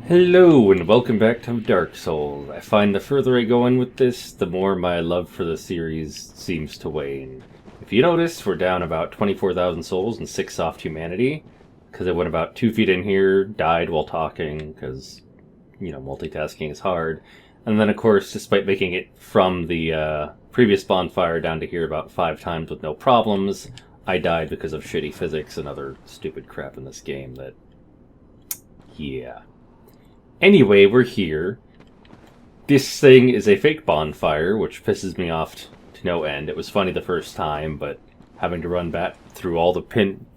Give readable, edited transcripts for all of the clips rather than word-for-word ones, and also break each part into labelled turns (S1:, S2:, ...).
S1: Hello and welcome back to Dark Souls. I find the further I go in with this, the more my love for the series seems to wane. If you notice, we're down about 24,000 souls and 6 soft humanity, because I went about 2 feet in here, died while talking, because, multitasking is hard. And then, of course, despite making it from the previous bonfire down to here about 5 times with no problems, I died because of shitty physics and other stupid crap in this game that... yeah. Anyway, we're here. This thing is a fake bonfire, which pisses me off to no end. It was funny the first time, but having to run back through all the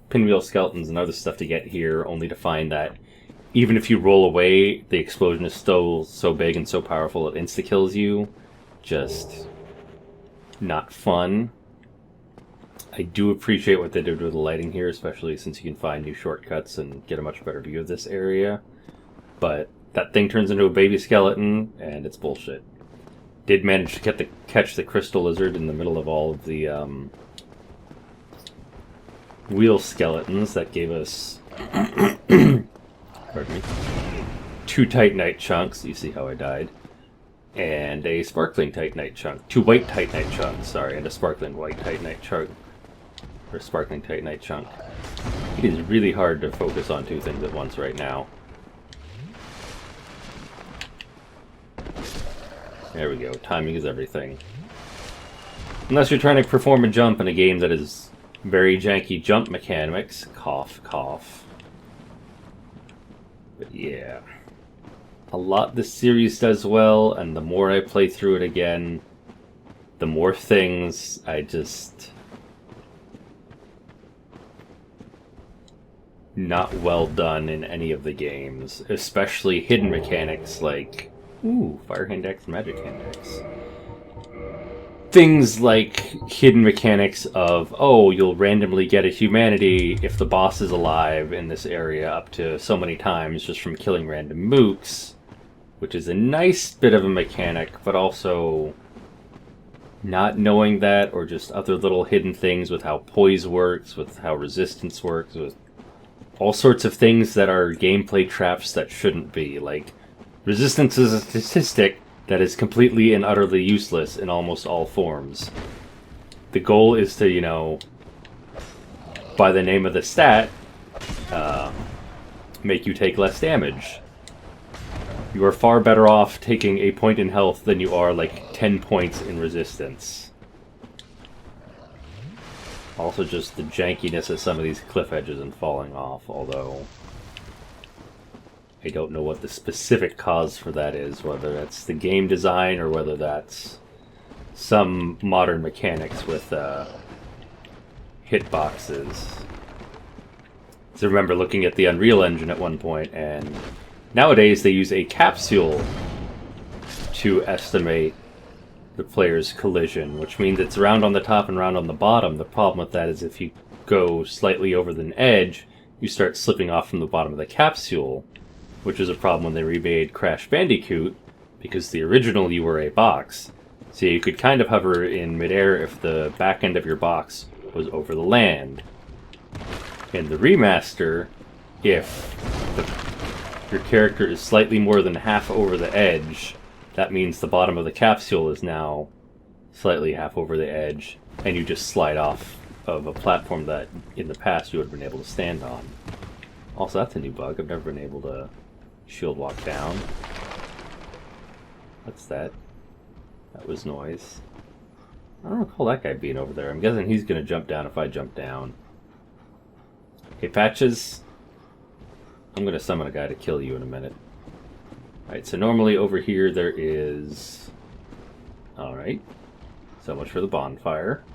S1: pinwheel skeletons and other stuff to get here, only to find that even if you roll away, the explosion is still so big and so powerful it insta-kills you. Just not fun. I do appreciate what they did with the lighting here, especially since you can find new shortcuts and get a much better view of this area. But that thing turns into a baby skeleton, and it's bullshit. Did manage to catch the crystal lizard in the middle of all of the wheel skeletons. That gave us pardon me, 2 Titanite chunks. You see how I died. And a sparkling Titanite chunk. 2 white Titanite chunks, sorry, and a sparkling white Titanite chunk. Or sparkling Titanite chunk. It is really hard to focus on 2 things at once right now. There we go. Timing is everything. Unless you're trying to perform a jump in a game that is very janky jump mechanics. Cough, cough. But yeah. A lot this series does well, and the more I play through it again, the more things I just... not well done in any of the games. Especially hidden mechanics like... ooh, Fire Hand Axe, Magic Hand Axe. Things like hidden mechanics of, oh, you'll randomly get a humanity if the boss is alive in this area up to so many times just from killing random mooks, which is a nice bit of a mechanic, but also not knowing that, or just other little hidden things with how poise works, with how resistance works, with all sorts of things that are gameplay traps that shouldn't be, like resistance is a statistic that is completely and utterly useless in almost all forms. The goal is to, by the name of the stat, make you take less damage. You are far better off taking a point in health than you are, 10 points in resistance. Also just the jankiness of some of these cliff edges and falling off, although... I don't know what the specific cause for that is, whether that's the game design or whether that's some modern mechanics with hitboxes. So I remember looking at the Unreal Engine at one point, and nowadays they use a capsule to estimate the player's collision, which means it's round on the top and round on the bottom. The problem with that is if you go slightly over the edge, you start slipping off from the bottom of the capsule, which was a problem when they remade Crash Bandicoot, because the original you were a box. So you could kind of hover in midair if the back end of your box was over the land. In the remaster, if your character is slightly more than half over the edge, that means the bottom of the capsule is now slightly half over the edge, and you just slide off of a platform that in the past you would have been able to stand on. Also, that's a new bug. I've never been able to shield walk down. What's that? That was noise. I don't recall that guy being over there. I'm guessing he's going to jump down if I jump down. Okay, Patches. I'm going to summon a guy to kill you in a minute. Alright, so normally over here there is... Alright. So much for the bonfire.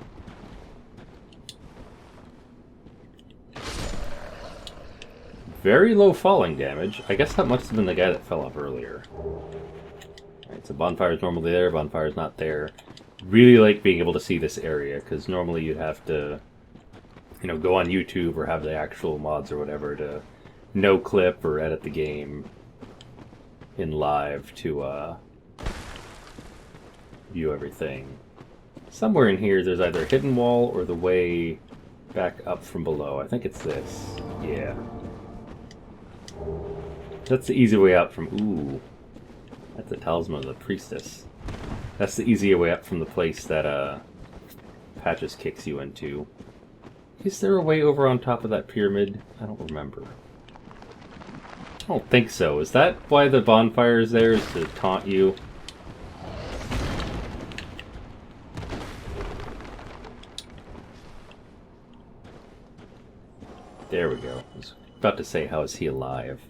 S1: Very low falling damage. I guess that must have been the guy that fell off earlier. Alright, so bonfire's normally there, bonfire's not there. Really like being able to see this area, because normally you'd have to, go on YouTube or have the actual mods or whatever to no clip or edit the game in live to view everything. Somewhere in here there's either a hidden wall or the way back up from below. I think it's this. Yeah. That's the easy way out from... Ooh. That's the talisman of the priestess. That's the easy way up from the place that, Patches kicks you into. Is there a way over on top of that pyramid? I don't remember. I don't think so. Is that why the bonfire is there? Is to taunt you? There we go. I was about to say, how is he alive?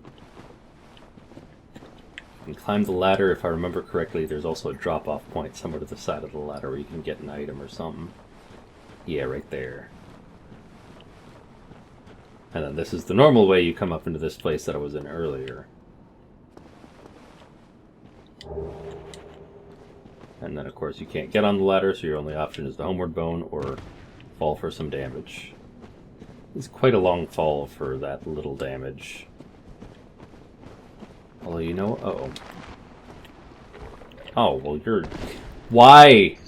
S1: You can climb the ladder. If I remember correctly, there's also a drop-off point somewhere to the side of the ladder where you can get an item or something. Yeah, right there. And then this is the normal way you come up into this place that I was in earlier. And then, of course, you can't get on the ladder, so your only option is the homeward bone or fall for some damage. It's quite a long fall for that little damage. Although, you know... Uh-oh. Oh, well, you're... Why?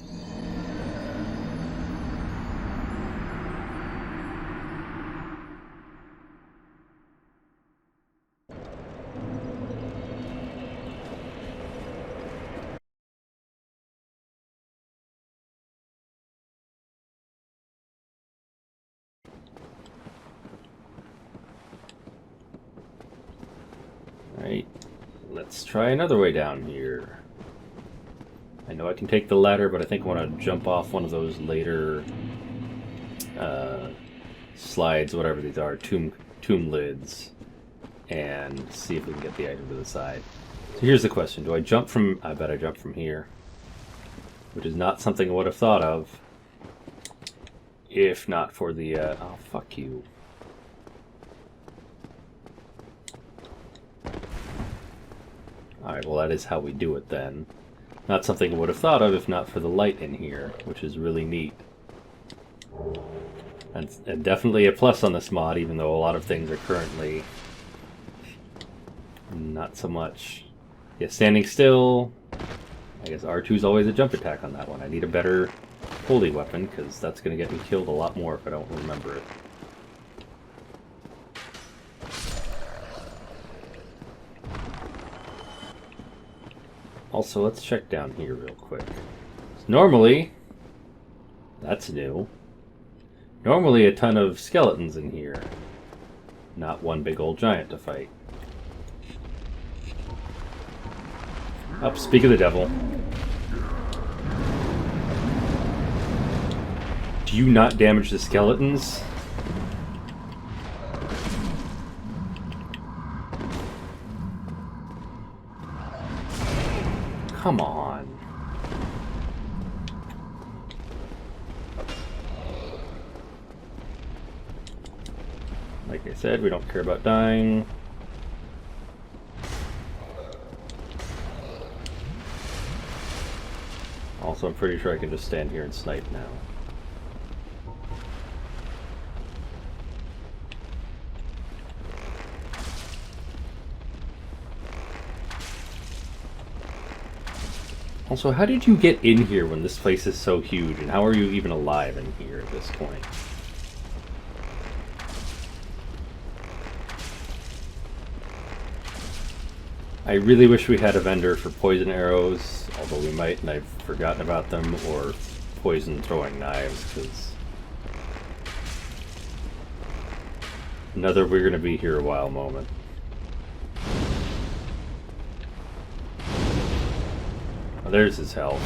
S1: Alright, let's try another way down here. I know I can take the ladder, but I think I want to jump off one of those later slides, whatever these are, tomb lids, and see if we can get the item to the side. So here's the question. Do I jump from... I bet I jump from here. Which is not something I would have thought of if not for the... oh, fuck you. Alright, well that is how we do it then. Not something I would have thought of if not for the light in here, which is really neat. And definitely a plus on this mod, even though a lot of things are currently not so much. Yeah, standing still. I guess R2 is always a jump attack on that one. I need a better holy weapon, because that's going to get me killed a lot more if I don't remember it. Also, let's check down here real quick. Normally, that's new. Normally a ton of skeletons in here. Not one big old giant to fight. Up, speak of the devil. Do you not damage the skeletons? Come on. Like I said, we don't care about dying. Also, I'm pretty sure I can just stand here and snipe now. Also, how did you get in here when this place is so huge, and how are you even alive in here at this point? I really wish we had a vendor for poison arrows, although we might, and I've forgotten about them, or poison throwing knives, because another we're gonna be here a while moment. Oh, there's his health.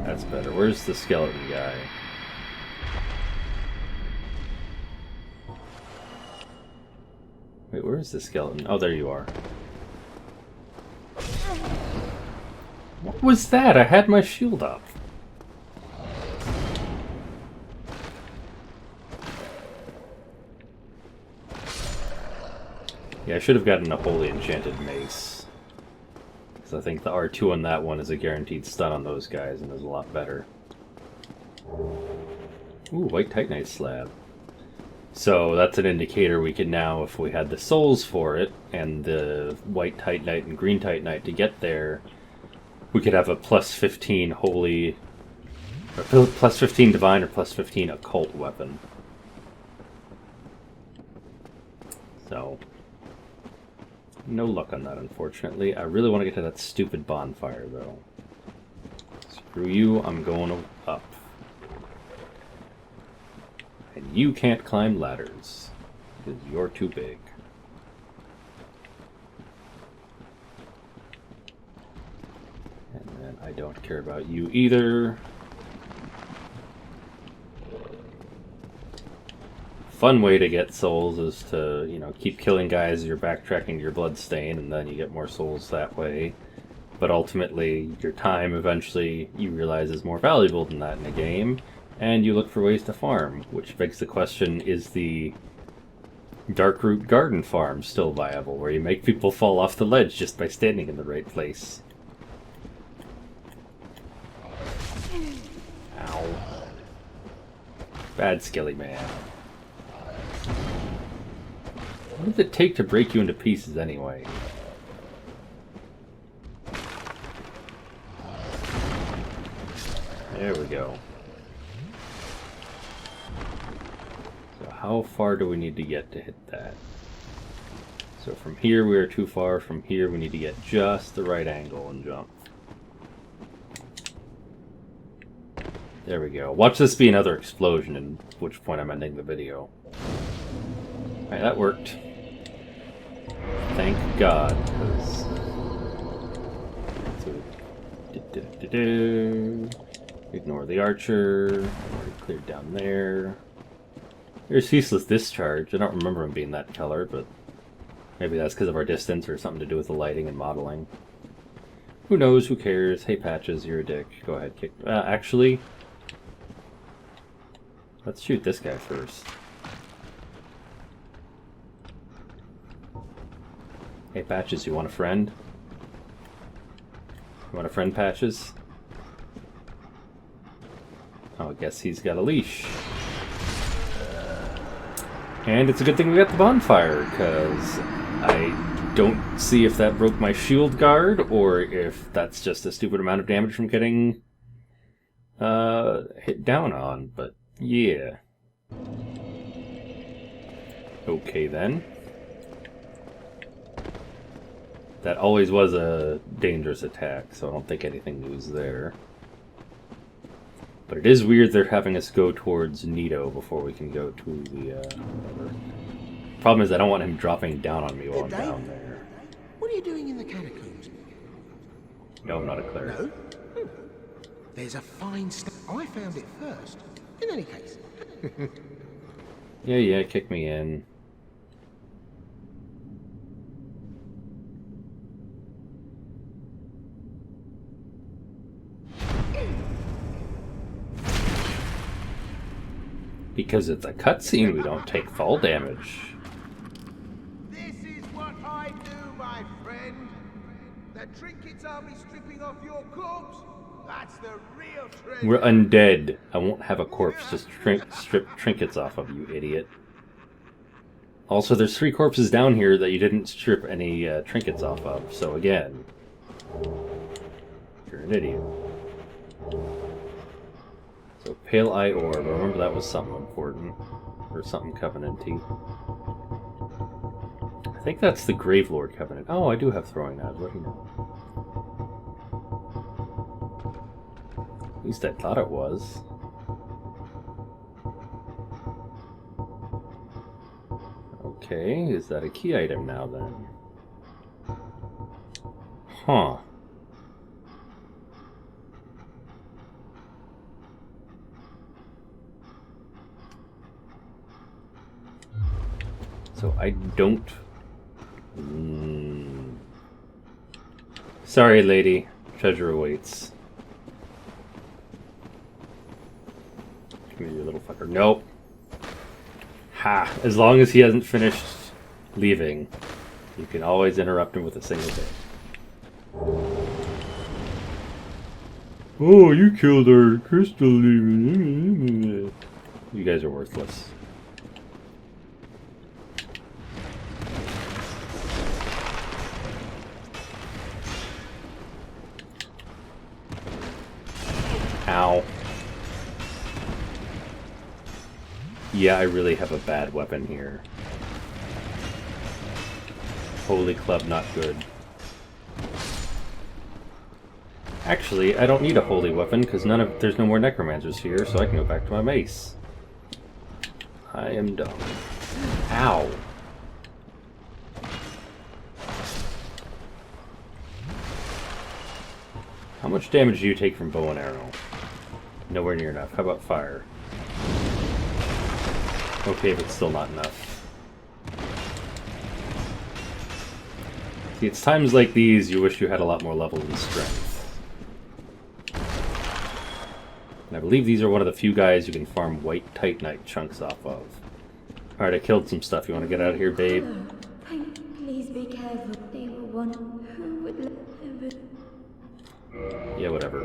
S1: That's better. Where's the skeleton guy? Wait, where is the skeleton? Oh, there you are. What was that? I had my shield up. Yeah, I should have gotten a holy enchanted mace. Because I think the R2 on that one is a guaranteed stun on those guys and is a lot better. Ooh, white titanite slab. So that's an indicator we can now, if we had the souls for it, and the white titanite and green titanite to get there, we could have a plus 15 holy, or plus 15 divine or plus 15 occult weapon. So, no luck on that, unfortunately. I really want to get to that stupid bonfire, though. Screw you, I'm going up. And you can't climb ladders, because you're too big. And then I don't care about you either. Fun way to get souls is to, you know, keep killing guys, you're backtracking your bloodstain, and then you get more souls that way. But ultimately, your time eventually you realize is more valuable than that in a game, and you look for ways to farm, which begs the question, is the Darkroot Garden farm still viable, where you make people fall off the ledge just by standing in the right place? Ow. Bad skilly man. What does it take to break you into pieces anyway? There we go. So how far do we need to get to hit that? So from here we are too far. From here we need to get just the right angle and jump. There we go. Watch this be another explosion, at which point I'm ending the video. Alright, that worked. Thank God, because... Ignore the archer. I've already cleared down there. There's ceaseless discharge. I don't remember him being that color, but maybe that's because of our distance or something to do with the lighting and modeling. Who knows? Who cares? Hey, Patches, you're a dick. Go ahead, kick. Actually, let's shoot this guy first. Hey, Patches, you want a friend? You want a friend, Patches? Oh, I guess he's got a leash. And it's a good thing we got the bonfire, because I don't see if that broke my shield guard, or if that's just a stupid amount of damage from getting hit down on, but yeah. Okay then. That always was a dangerous attack, so I don't think anything new is there. But it is weird they're having us go towards Nito before we can go to the, whatever. Problem is I don't want him dropping down on me while I'm down there.
S2: What are you doing in the catacombs?
S1: No, I'm not a cleric.
S2: No? There's a fine I found it first. In any case.
S1: Yeah, kick me in. Because it's a cutscene, we don't take fall damage.
S3: This is what I do, my friend. The trinkets I'll be stripping off your corpse, that's the real treasure.
S1: We're undead. I won't have a corpse just strip trinkets off of, you idiot. Also, there's 3 corpses down here that you didn't strip any trinkets off of, so again, you're an idiot. So, Pale Eye Orb, I remember that was something important, or something Covenanty. I think that's the Gravelord Covenant. Oh, I do have throwing knives, what do you know? At least I thought it was. Okay, is that a key item now then? Huh. So I don't... Sorry, lady. Treasure awaits. Come here, you little fucker. Nope. Ha! As long as he hasn't finished leaving, you can always interrupt him with a single hit. Oh, you killed our crystal demon. You guys are worthless. Ow. Yeah, I really have a bad weapon here. Holy club, not good. Actually, I don't need a holy weapon because there's no more necromancers here, so I can go back to my mace. I am dumb. Ow. How much damage do you take from bow and arrow? Nowhere near enough. How about fire? Okay, but still not enough. See, it's times like these you wish you had a lot more level and strength. And I believe these are one of the few guys you can farm white Titanite chunks off of. Alright, I killed some stuff. You want to get out of here, babe?
S4: Please be careful. They were one who would live.
S1: Yeah, whatever.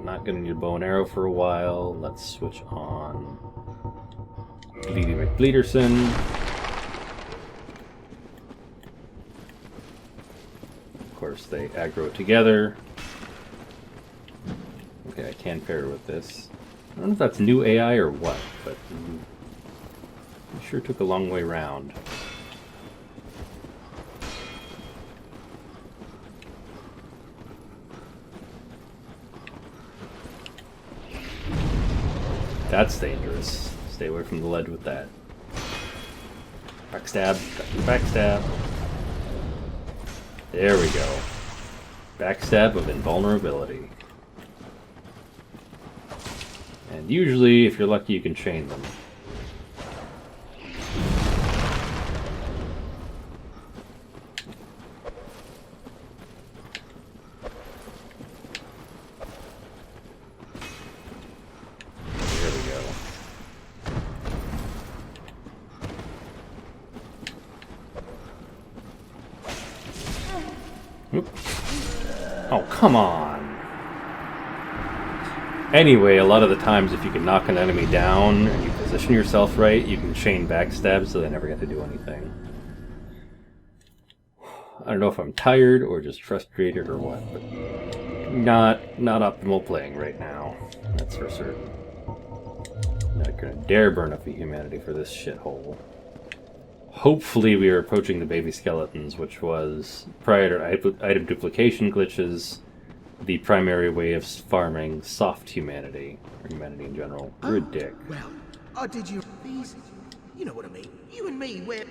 S1: Not gonna need a bow and arrow for a while. Let's switch on Bleedy McBleederson. Of course, they aggro together. Okay, I can pair with this. I don't know if that's new AI or what, but it sure took a long way round. That's dangerous. Stay away from the ledge with that. Backstab. Backstab. There we go. Backstab of invulnerability. And usually, if you're lucky, you can chain them. There we go. Oop. Oh, come on. Anyway, a lot of the times if you can knock an enemy down and you position yourself right, you can chain backstab so they never get to do anything. I don't know if I'm tired or just frustrated or what, but not optimal playing right now. That's for certain. Not gonna dare burn up the humanity for this shithole. Hopefully we are approaching the baby skeletons, which was, prior to item duplication glitches, the primary way of farming soft humanity, or humanity in general. You're a dick.
S2: Well, I did you these. You know what I mean. You and me, we're...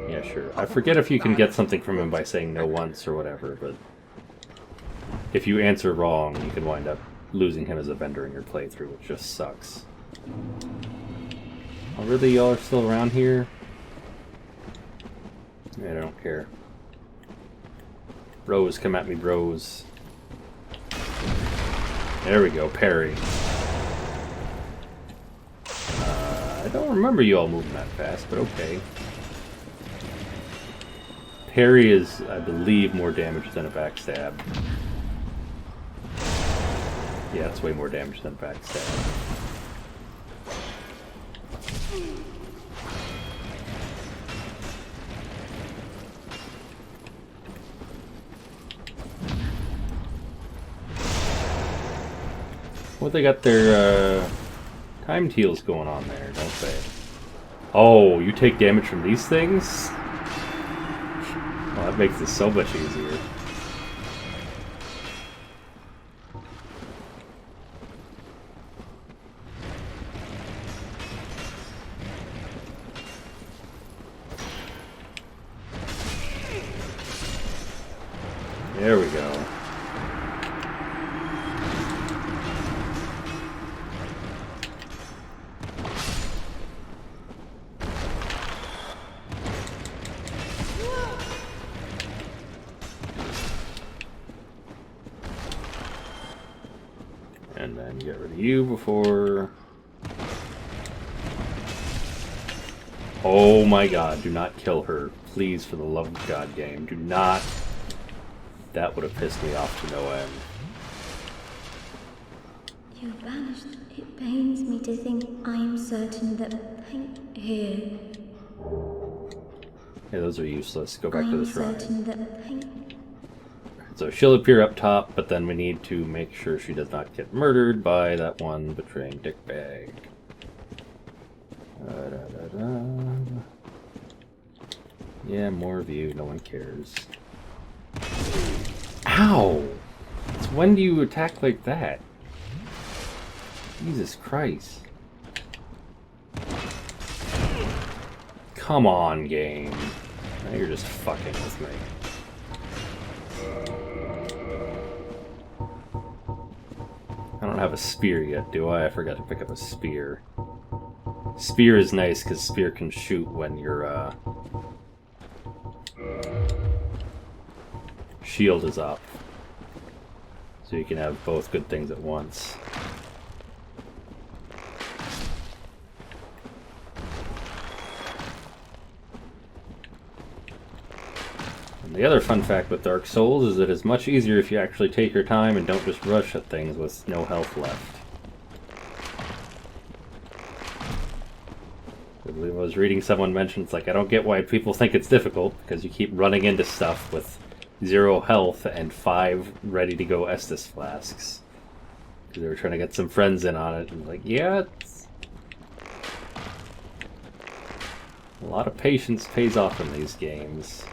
S1: Yeah, sure. I forget if you can get something from him by saying no once or whatever, but if you answer wrong, you can wind up losing him as a vendor in your playthrough, which just sucks. Oh, really? Y'all are still around here? Yeah, I don't care. Bros, come at me, bros. There we go, parry. I don't remember you all moving that fast, but okay. Parry is, I believe, more damage than a backstab. Yeah, it's way more damage than a backstab. Well, they got their time teals going on there, don't they? Oh, you take damage from these things? Well, that makes this so much easier. There we go. And then get rid of you before... Oh my god, do not kill her. Please, for the love of God, game. Do not. That would have pissed me off to no end.
S4: You vanished. It pains me to think I am certain that paint here.
S1: Yeah, those are useless. Go back
S4: I
S1: to
S4: am
S1: the shrine.
S4: certain that paint.
S1: So she'll appear up top, but then we need to make sure she does not get murdered by that one betraying dickbag. Yeah, more of you. No one cares. Ow! It's when do you attack like that? Jesus Christ. Come on, game. Now you're just fucking with me. I don't have a spear yet, do I? I forgot to pick up a spear. Spear is nice because spear can shoot when your shield is up. So you can have both good things at once. And the other fun fact with Dark Souls is that it's much easier if you actually take your time and don't just rush at things with no health left. I believe I was reading someone mention, it's like, I don't get why people think it's difficult, because you keep running into stuff with 0 health and 5 ready-to-go Estus flasks. Because they were trying to get some friends in on it, and like, yeah, it's... a lot of patience pays off in these games.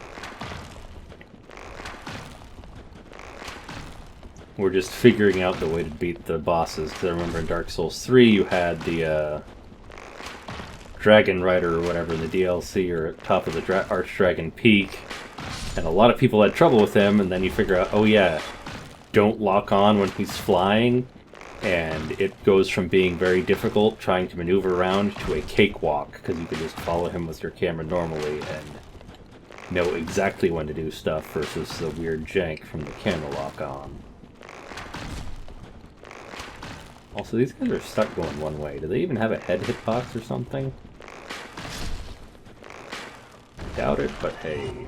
S1: We're just figuring out the way to beat the bosses, because I remember in Dark Souls 3 you had the Dragon Rider or whatever in the DLC, or at top of the Archdragon Peak, and a lot of people had trouble with him, and then you figure out, oh yeah, don't lock on when he's flying, and it goes from being very difficult trying to maneuver around to a cakewalk, because you can just follow him with your camera normally and know exactly when to do stuff versus the weird jank from the camera lock on. Also, these guys are stuck going one way. Do they even have a head hitbox or something? Doubt it, but hey.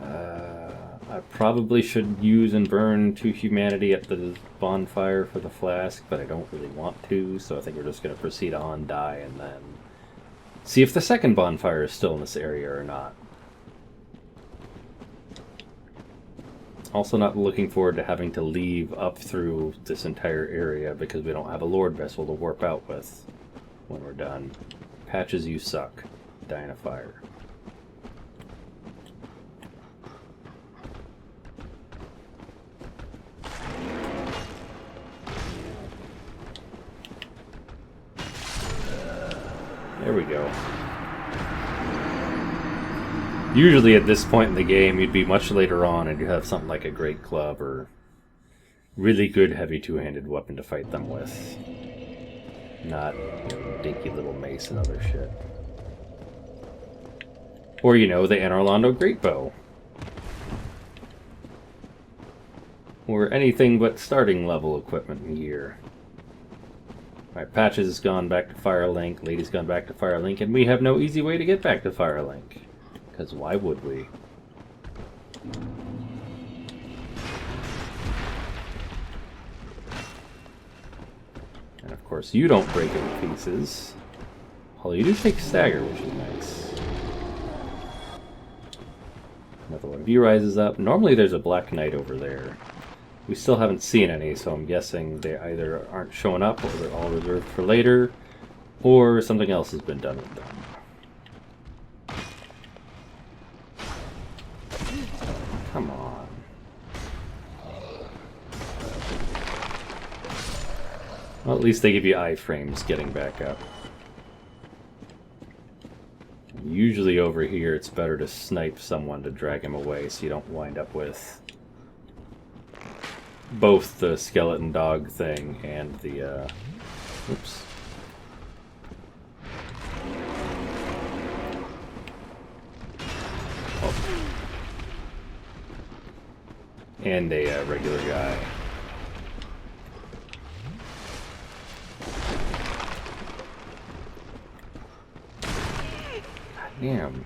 S1: I probably should use and burn 2 humanity at the bonfire for the flask, but I don't really want to, so I think we're just going to proceed on, die, and then see if the second bonfire is still in this area or not. Also not looking forward to having to leave up through this entire area because we don't have a Lord Vessel to warp out with when we're done. Patches, you suck. Die in a fire. There we go. Usually at this point in the game, you'd be much later on and you'd have something like a great club or really good heavy two-handed weapon to fight them with. Not, dinky little mace and other shit. Or, the Anor Londo Great Bow. Or anything but starting level equipment and gear. Alright, Patches has gone back to Firelink, Lady's gone back to Firelink, and we have no easy way to get back to Firelink. Because why would we? And of course you don't break it to pieces. Although you do take stagger, which is nice. Another one of you rises up. Normally there's a Black Knight over there. We still haven't seen any, so I'm guessing they either aren't showing up, or they're all reserved for later, or something else has been done with them. Come on. Well, at least they give you iframes getting back up. Usually over here it's better to snipe someone to drag him away so you don't wind up with both the skeleton dog thing and the, oops. And a regular guy. God damn.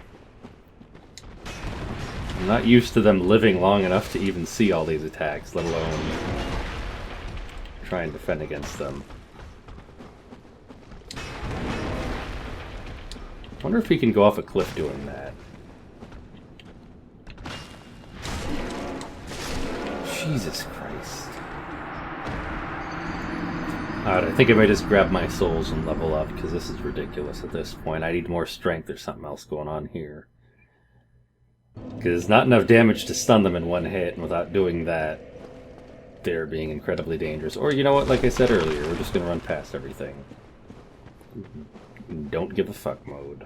S1: I'm not used to them living long enough to even see all these attacks, let alone try and defend against them. I wonder if he can go off a cliff doing that. Jesus Christ. Alright, I think I might just grab my souls and level up, because this is ridiculous at this point. I need more strength. There's something else going on here. Because it's not enough damage to stun them in one hit, and without doing that, they're being incredibly dangerous. Or, you know what, like I said earlier, we're just going to run past everything. Don't give a fuck mode.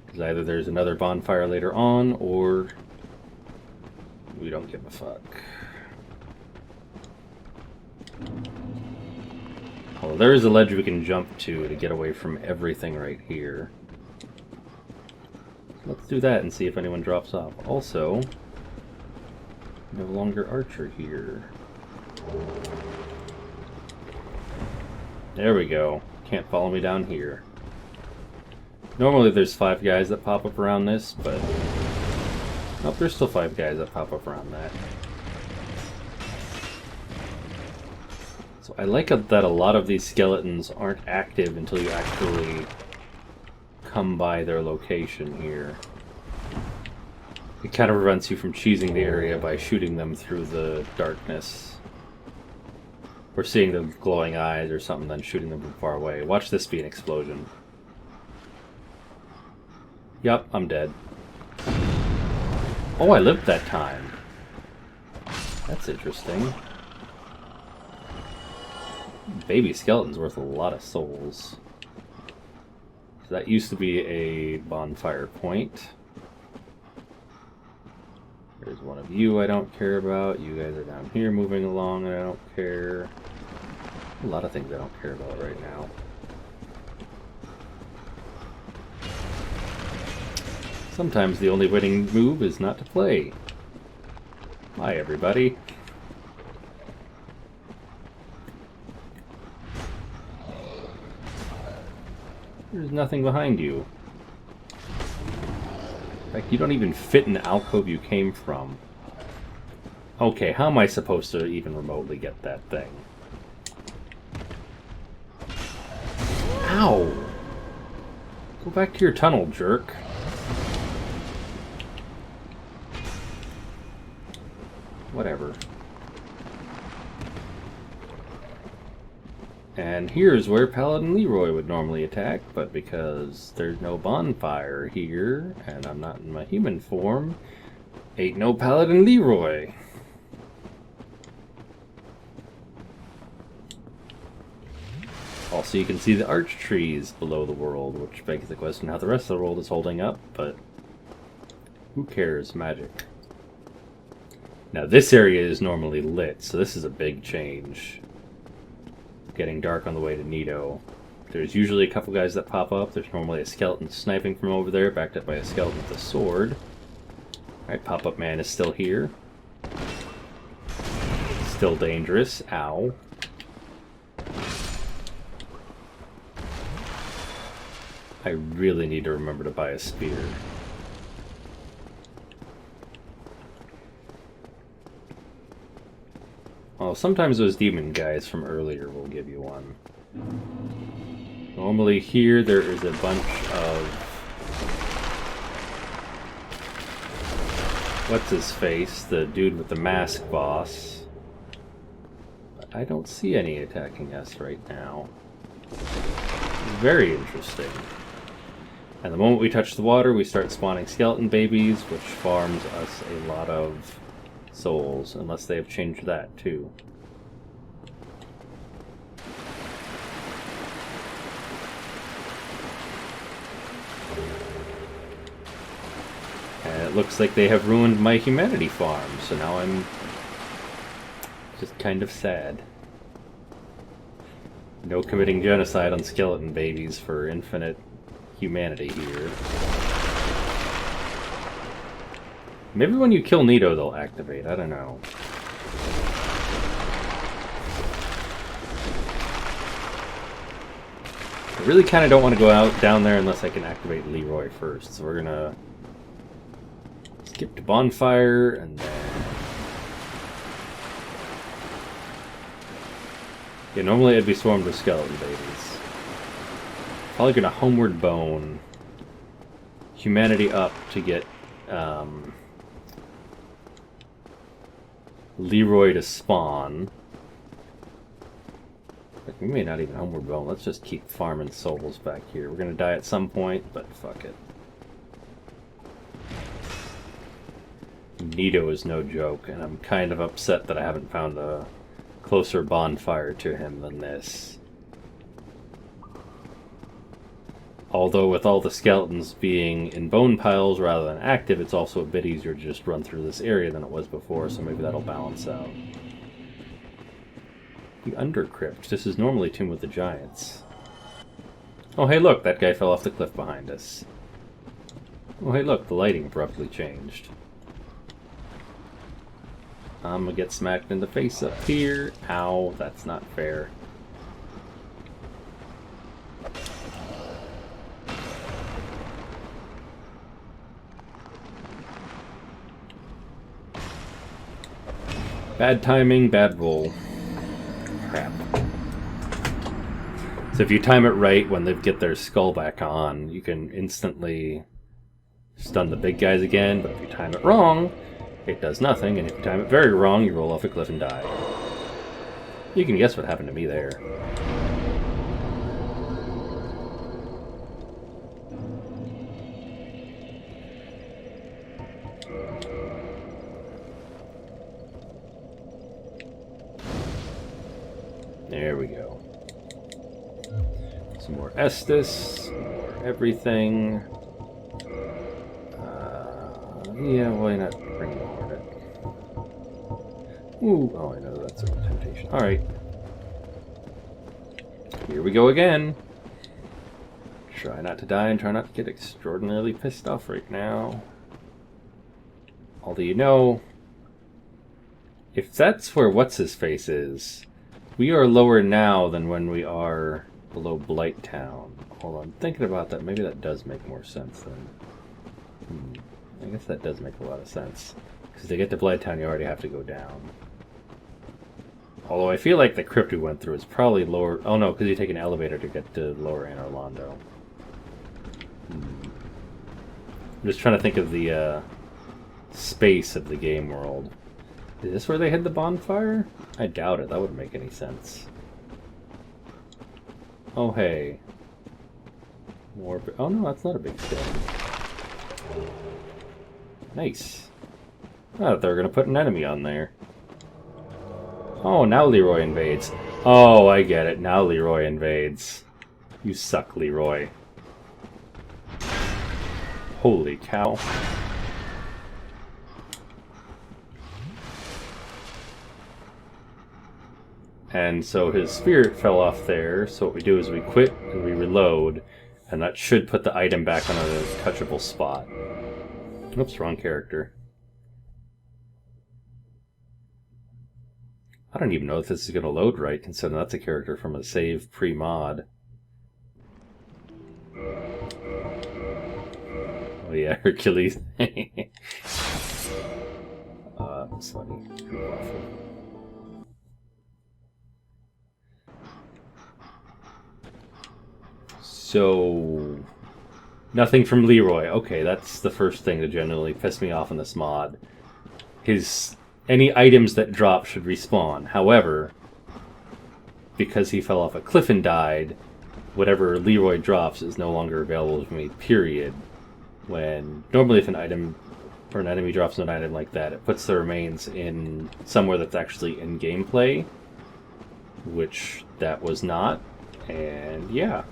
S1: Because either there's another bonfire later on, or we don't give a fuck. Well, there is a ledge we can jump to get away from everything right here. Let's do that and see if anyone drops off. Also, no longer Archer here. There we go. Can't follow me down here. Normally there's 5 guys that pop up around this, but... Nope, there's still 5 guys that pop up around that. So I like that a lot of these skeletons aren't active until you actually come by their location here. It kind of prevents you from cheesing the area by shooting them through the darkness. Or seeing the glowing eyes or something, then shooting them from far away. Watch this be an explosion. Yup, I'm dead. Oh, I lived that time. That's interesting. Baby skeleton's worth a lot of souls. So that used to be a bonfire point. There's one of you I don't care about. You guys are down here moving along and I don't care. A lot of things I don't care about right now. Sometimes the only winning move is not to play. Hi, everybody. There's nothing behind you. In fact, you don't even fit in the alcove you came from. Okay, how am I supposed to even remotely get that thing? Ow! Go back to your tunnel, jerk. Whatever. And here's where Paladin Leroy would normally attack, but because there's no bonfire here, and I'm not in my human form, ain't no Paladin Leroy. Also, you can see the arch trees below the world, which begs the question how the rest of the world is holding up, but who cares? Magic. Now, this area is normally lit, so this is a big change. Getting dark on the way to Nito. There's usually a couple guys that pop up. There's normally a skeleton sniping from over there, backed up by a skeleton with a sword. Alright, Pop-Up Man is still here. Still dangerous. Ow. I really need to remember to buy a spear. Well, sometimes those demon guys from earlier will give you one. Normally here there is a bunch of... What's his face? The dude with the mask boss. But I don't see any attacking us right now. Very interesting. And the moment we touch the water, we start spawning skeleton babies, which farms us a lot of souls, unless they have changed that too. And it looks like they have ruined my humanity farm, so now I'm just kind of sad. No committing genocide on skeleton babies for infinite humanity here. Maybe when you kill Nito they'll activate, I don't know. I really kind of don't want to go out down there unless I can activate Leroy first, so we're gonna skip to Bonfire and then... Yeah, normally I'd be swarmed with skeleton babies. Probably gonna Homeward Bone humanity up to get Leroy to spawn. But We may not even homeward bound. Let's just keep farming souls back here. We're gonna die at some point, but fuck it. Nito is no joke, and I'm kind of upset that I haven't found a closer bonfire to him than this. Although with all the skeletons being in bone piles rather than active, it's also a bit easier to just run through this area than it was before, so maybe that'll balance out. The Undercrypt. This is normally Tomb of the Giants. Oh hey look, that guy fell off the cliff behind us. Oh hey look, the lighting abruptly changed. I'm gonna get smacked in the face up here. Ow, that's not fair. Bad timing, bad roll. Crap. So if you time it right when they get their skull back on, you can instantly stun the big guys again, but if you time it wrong, it does nothing, and if you time it very wrong, you roll off a cliff and die. You can guess what happened to me there. There we go. Some more Estus, some more everything. Yeah, why not bring the Hornet? Ooh, oh, I know that's a temptation. Alright. Here we go again. Try not to die and try not to get extraordinarily pissed off right now. Although, you know, if that's where What's-His-Face is, we are lower now than when we are below Blight Town. Hold on, thinking about that, maybe that does make more sense then. I guess that does make a lot of sense. Because to get to Blight Town, you already have to go down. Although I feel like the crypt we went through is probably lower... Oh no, because you take an elevator to get to Lower Anor Londo. I'm just trying to think of the space of the game world. Is this where they hid the bonfire? I doubt it. That wouldn't make any sense. Oh, hey. More... Oh no, that's not a big stone. Nice. I thought they were going to put an enemy on there. Oh, now Leroy invades. Oh, I get it. Now Leroy invades. You suck, Leroy. Holy cow. And so his spirit fell off there, so what we do is we quit and we reload, and that should put the item back on a touchable spot. Oops, wrong character. I don't even know if this is going to load right, considering that's a character from a save pre-mod. Oh yeah, Hercules. That's funny. So... Nothing from Leroy. Okay, that's the first thing that generally pissed me off in this mod. Any items that drop should respawn. However, because he fell off a cliff and died, whatever Leroy drops is no longer available to me, period. When normally if an item or an enemy drops an item like that, it puts the remains in somewhere that's actually in gameplay, which that was not. And yeah.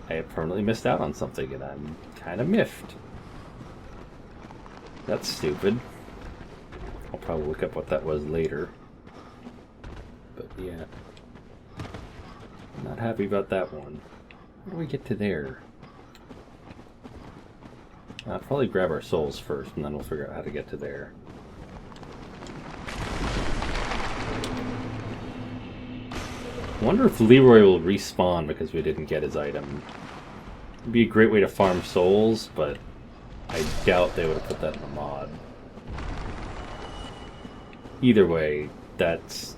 S1: I have permanently missed out on something, and I'm kind of miffed. That's stupid. I'll probably look up what that was later. But yeah. I'm not happy about that one. How do we get to there? I'll probably grab our souls first, and then we'll figure out how to get to there. I wonder if Leroy will respawn because we didn't get his item. It'd be a great way to farm souls, but I doubt they would have put that in the mod. Either way, that's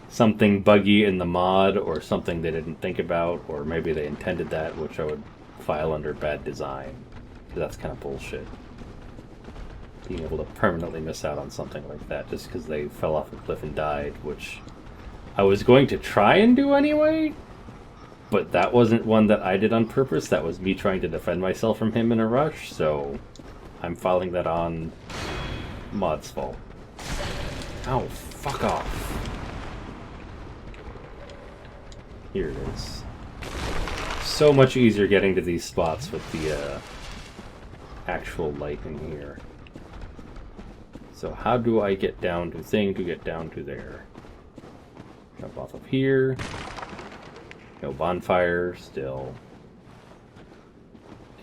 S1: something buggy in the mod, or something they didn't think about, or maybe they intended that, which I would file under bad design, because that's kind of bullshit. Being able to permanently miss out on something like that just because they fell off a cliff and died, which I was going to try and do anyway, but that wasn't one that I did on purpose. That was me trying to defend myself from him in a rush, so I'm filing that on Mod's fault. Ow, fuck off. Here it is. So much easier getting to these spots with the actual light in here. So how do I get down to thing to get down to there? Jump off of here. No bonfire, still.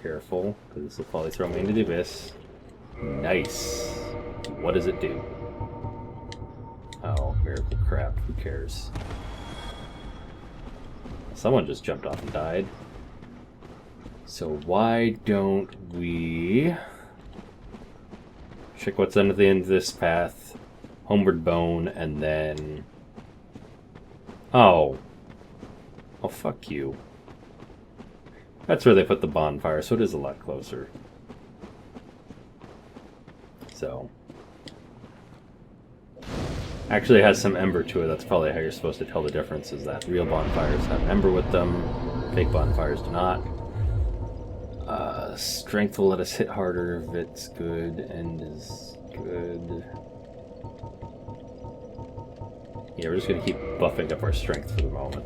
S1: Careful, because this will probably throw me into the abyss. Nice. What does it do? Oh, miracle crap, who cares? Someone just jumped off and died. So why don't we check what's under the end of this path, Homeward Bone, and then... Oh, fuck you. That's where they put the bonfire, so it is a lot closer. So... Actually it has some ember to it. That's probably how you're supposed to tell the difference, is that real bonfires have ember with them, fake bonfires do not. Strength will let us hit harder if it's good, and is good. Yeah, we're just going to keep buffing up our strength for the moment.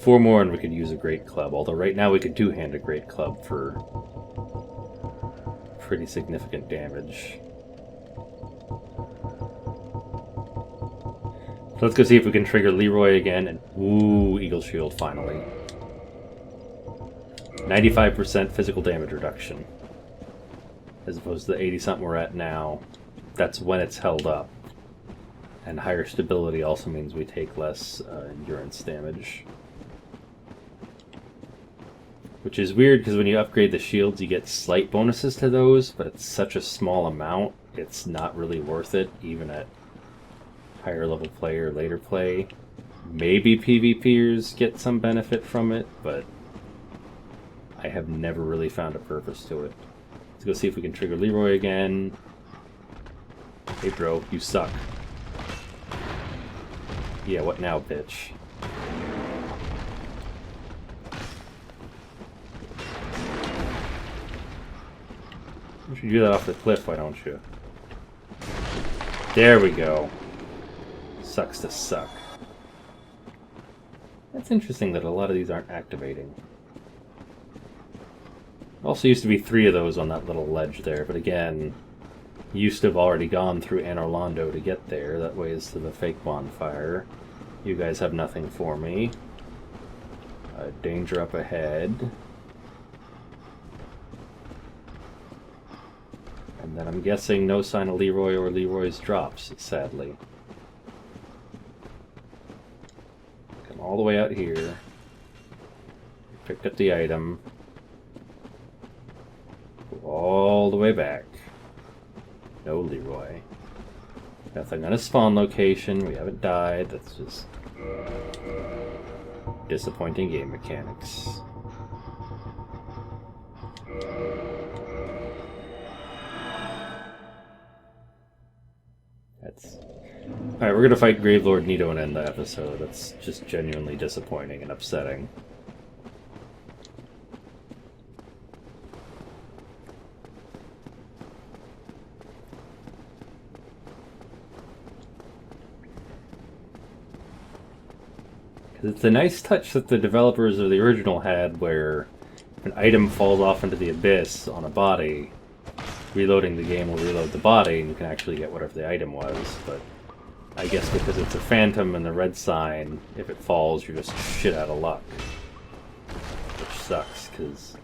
S1: Four more and we could use a great club, although right now we could two-hand a great club for pretty significant damage. So let's go see if we can trigger Leroy again, and ooh, Eagle Shield finally. 95% physical damage reduction. As opposed to the 80-something we're at now. That's when it's held up. And higher stability also means we take less endurance damage. Which is weird, because when you upgrade the shields, you get slight bonuses to those, but it's such a small amount, it's not really worth it, even at higher level play or later play. Maybe PvPers get some benefit from it, but I have never really found a purpose to it. Let's go see if we can trigger Leroy again. Hey bro, you suck. Yeah, what now, bitch? You should do that off the cliff, why don't you? There we go. Sucks to suck. That's interesting that a lot of these aren't activating. Also used to be 3 of those on that little ledge there, but again, used to have already gone through Anor Londo to get there. That way is to the fake bonfire. You guys have nothing for me. Danger up ahead. And then I'm guessing no sign of Leroy or Leroy's drops, sadly. Come all the way out here. Picked up the item. Go all the way back. No Leroy. Nothing on his spawn location. We haven't died. That's just disappointing game mechanics. That's... Alright, we're gonna fight Gravelord Nito and end the episode. That's just genuinely disappointing and upsetting. It's a nice touch that the developers of the original had, where if an item falls off into the abyss on a body, reloading the game will reload the body, and you can actually get whatever the item was, but I guess because it's a phantom and the red sign, if it falls, you're just shit out of luck. Which sucks, because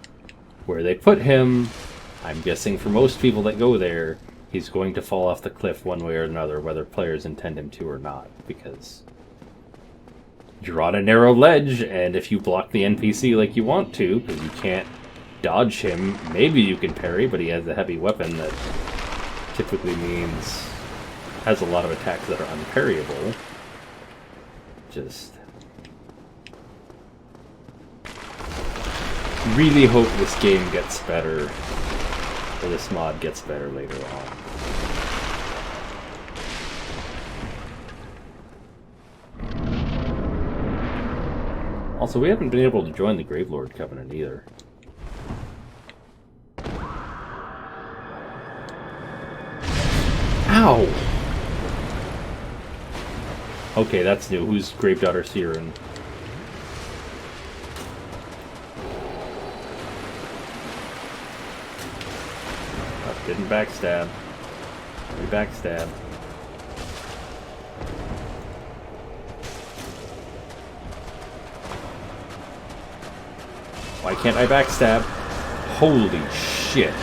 S1: where they put him, I'm guessing for most people that go there, he's going to fall off the cliff one way or another, whether players intend him to or not, because you're on a narrow ledge, and if you block the NPC like you want to, because you can't dodge him, maybe you can parry, but he has a heavy weapon that typically means has a lot of attacks that are unparryable. Just really hope this game gets better, or this mod gets better later on. Also, we haven't been able to join the Gravelord Covenant either. Ow! Okay, that's new. Who's Gravedaughter Siren? Oh, didn't backstab. We backstab. Why can't I backstab? Holy shit.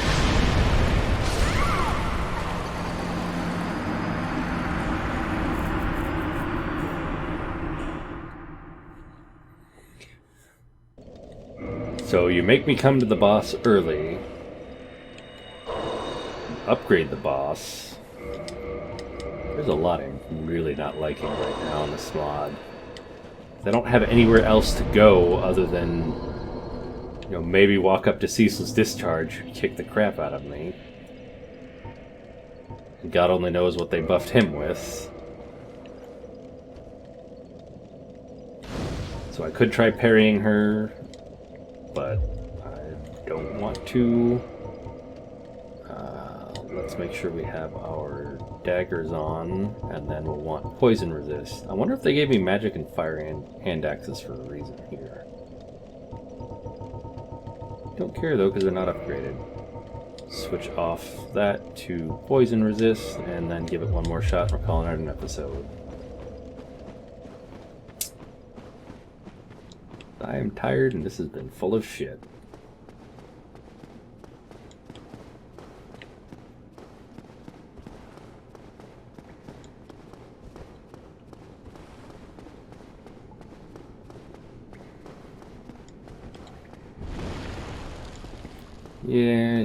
S1: So you make me come to the boss early. Upgrade the boss. There's a lot I'm really not liking right now on this mod. I don't have anywhere else to go other than, you know, maybe walk up to Ceaseless Discharge, kick the crap out of me. And God only knows what they buffed him with. So I could try parrying her, but I don't want to. Let's make sure we have our daggers on, and then we'll want poison resist. I wonder if they gave me magic and fire hand axes for a reason here. Don't care though, because they're not upgraded. Switch off that to poison resist, and then give it one more shot, and we're calling it an episode. I am tired, and this has been full of shit. Yeah.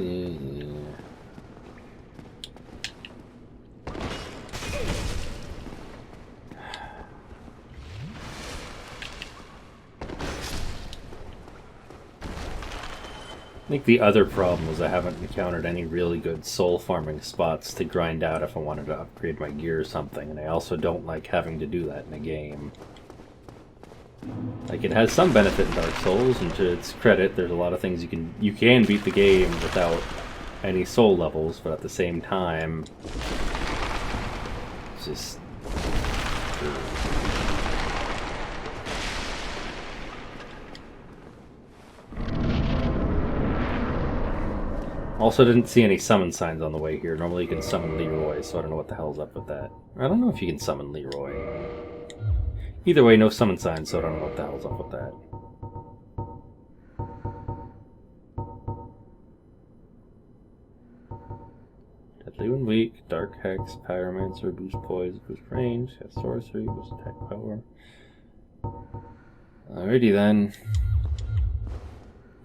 S1: I think the other problem is I haven't encountered any really good soul farming spots to grind out if I wanted to upgrade my gear or something, and I also don't like having to do that in a game. Like, it has some benefit in Dark Souls, and to its credit, there's a lot of things you can beat the game without any soul levels, but at the same time, it's just... Also didn't see any summon signs on the way here. Normally you can summon Leroy, so I don't know what the hell's up with that. I don't know if you can summon Leroy. Either way, no summon signs, so I don't know what the hell's up with that. Deadly when weak, Dark Hex, Pyromancer, boost poise, boost range, has sorcery, boost attack power. Alrighty then.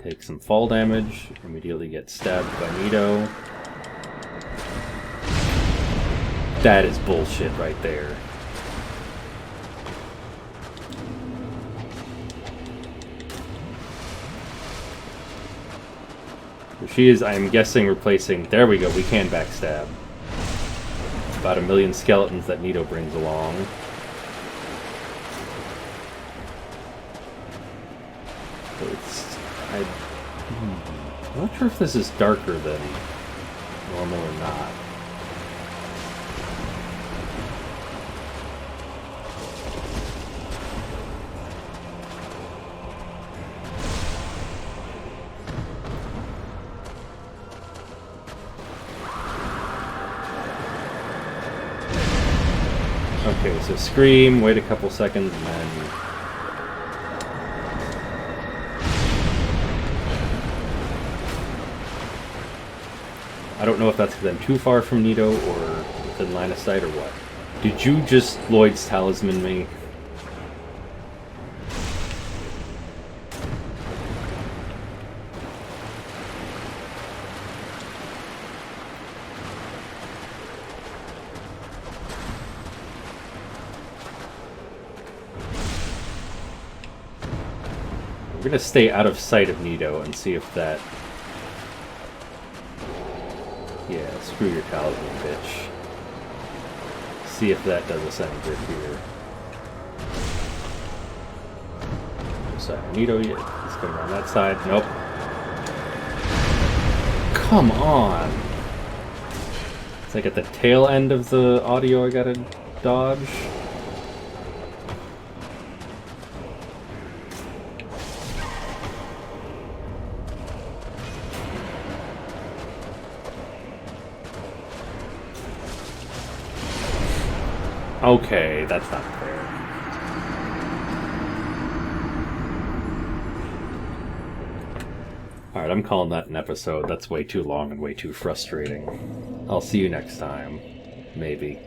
S1: Take some fall damage, immediately get stabbed by Nito. That is bullshit right there. She is, I'm guessing, replacing... There we go, we can backstab. About 1 million skeletons that Nito brings along. So it's... I'm not sure if this is darker than normal or not. Okay, so scream, wait a couple seconds, and then... I don't know if that's because I'm too far from Nito or within line of sight or what. Did you just Lloyd's Talisman me? We're gonna stay out of sight of Nito and see if that... Yeah, screw your talisman, bitch. See if that does us any good here. side. Magneto, yeah, he's coming around that side. Nope. Come on! It's like at the tail end of the audio I gotta dodge. Okay, that's not fair. Alright, I'm calling that an episode. That's way too long and way too frustrating. I'll see you next time. Maybe.